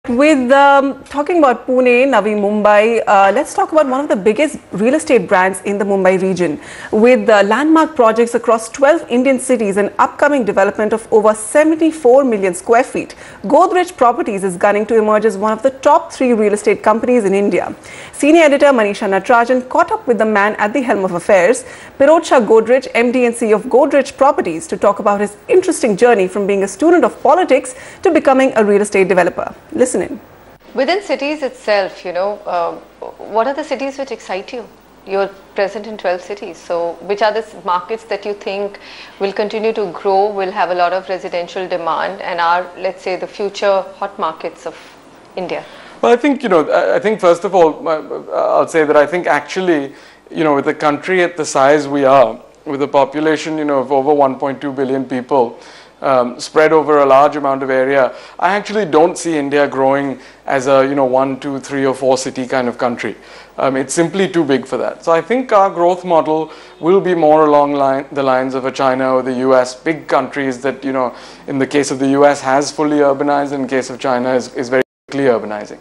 With talking about Pune, Navi Mumbai, let's talk about one of the biggest real estate brands in the Mumbai region. With landmark projects across 12 Indian cities and upcoming development of over 74 million square feet, Godrej Properties is gunning to emerge as one of the top 3 real estate companies in India. Senior editor Manisha Natarajan caught up with the man at the helm of affairs, Pirojsha Godrej, MD and CEO of Godrej Properties, to talk about his interesting journey from being a student of politics to becoming a real estate developer. Listen in. Within cities itself, what are the cities which excite you? You're present in 12 cities. So which are the markets that you think will continue to grow, will have a lot of residential demand and are, let's say, the future hot markets of India? Well, I think first of all, I'll say that I think actually, with a country at the size we are, with a population, of over 1.2 billion people, spread over a large amount of area, I actually don't see India growing as a 1, 2, 3 or 4 city kind of country. It's simply too big for that. So I think our growth model will be more along the lines of a China or the US, big countries that, in the case of the US has fully urbanized, in the case of China is very quickly urbanizing.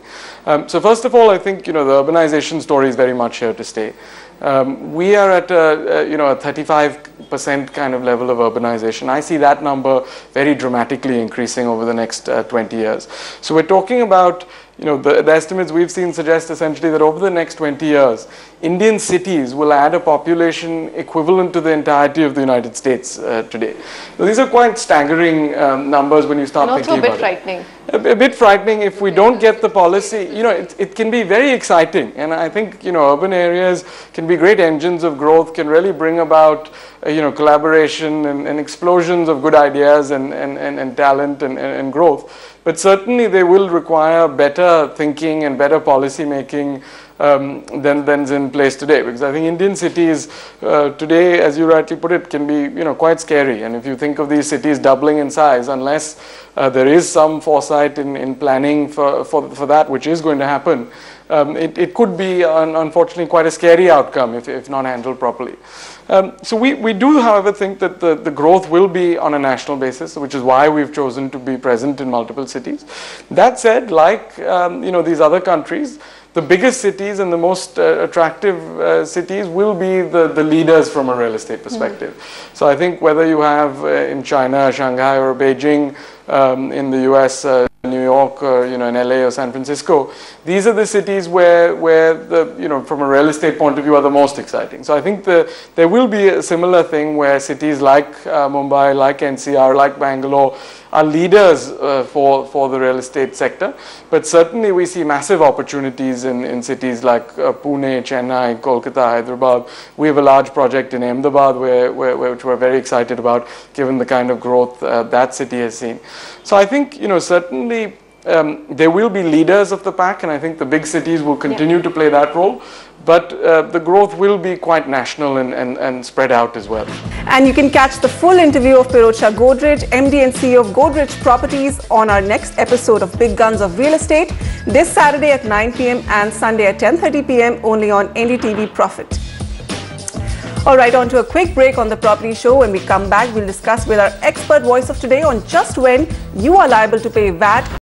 So first of all, I think the urbanization story is very much here to stay. We are at a 35% kind of level of urbanization. I see that number very dramatically increasing over the next 20 years. So we're talking about, the estimates we've seen suggest essentially that over the next 20 years, Indian cities will add a population equivalent to the entirety of the United States today. So these are quite staggering numbers when you start thinking about it. And also a bit frightening. A bit frightening if we don't get the policy. It can be very exciting, and I think urban areas can be great engines of growth, can really bring about collaboration and explosions of good ideas and talent and growth. But certainly they will require better thinking and better policy making than's in place today, because I think Indian cities today, as you rightly put it, can be quite scary. And if you think of these cities doubling in size, unless there is some foresight in planning for that, which is going to happen, it could be unfortunately quite a scary outcome if not handled properly. So we do, however, think that the growth will be on a national basis, which is why we've chosen to be present in multiple cities. That said, like these other countries, the biggest cities and the most attractive cities will be the leaders from a real estate perspective. So I think whether you have in China, Shanghai or Beijing, in the US, New York, in LA or San Francisco, these are the cities where the from a real estate point of view are the most exciting. So I think there will be a similar thing where cities like Mumbai, like NCR, like Bangalore are leaders for the real estate sector. But certainly we see massive opportunities in cities like Pune, Chennai, Kolkata, Hyderabad. We have a large project in Ahmedabad which we're very excited about, given the kind of growth that city has seen. So I think certainly there will be leaders of the pack, and I think the big cities will continue to play that role. But the growth will be quite national and spread out as well. And you can catch the full interview of Pirojsha Godrej, MD and CEO of Godrej Properties, on our next episode of Big Guns of Real Estate this Saturday at 9 p.m. and Sunday at 10:30 p.m. only on NDTV Profit. All right, on to a quick break on the Property Show. When we come back, we'll discuss with our expert voice of today on just when you are liable to pay VAT